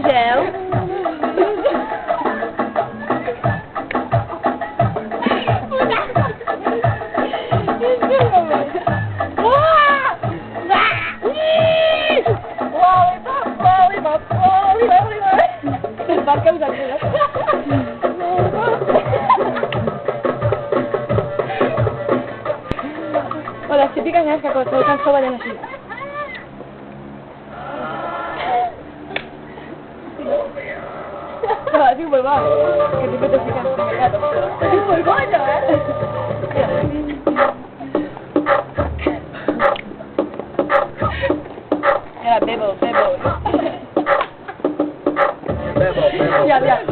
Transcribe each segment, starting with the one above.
Angel. Hola, si pican es que con todo canso vayan así. No, así un polvón. Que siempre te pican en el gato. Es un polvón, Era bebo. Ya.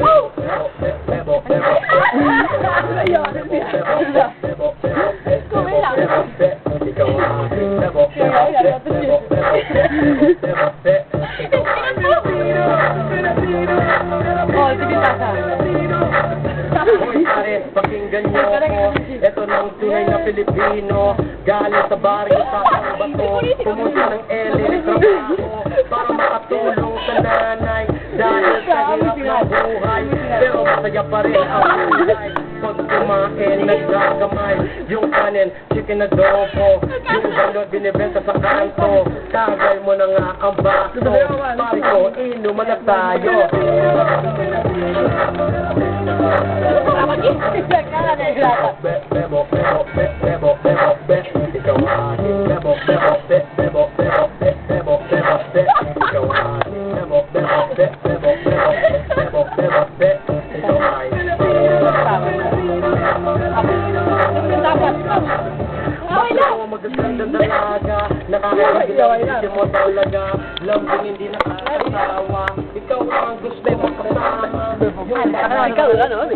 Oh, sige pasa. Hoy pare, pakinggan niyo ako. Ito na ang tunay na Pilipino. Galing sa baryo sa bato. Pumunta ng LA trabaho para makatulong sa nanay. Dahil sa hirap ng buhay, pero masaya pa rin ang buhay. Pag kumain, nagkakamay. Yung kanin, chicken adobo. Yung balot, binibenta sa kanto. Tagay mo na nga ang baso. Pare ko, inuman na tayo. Magagandang dalaga, nakakagandang mo talaga. Lambing hindi nakakatawa. Ikaw ang gusto mo kasama. Ikaw, ano?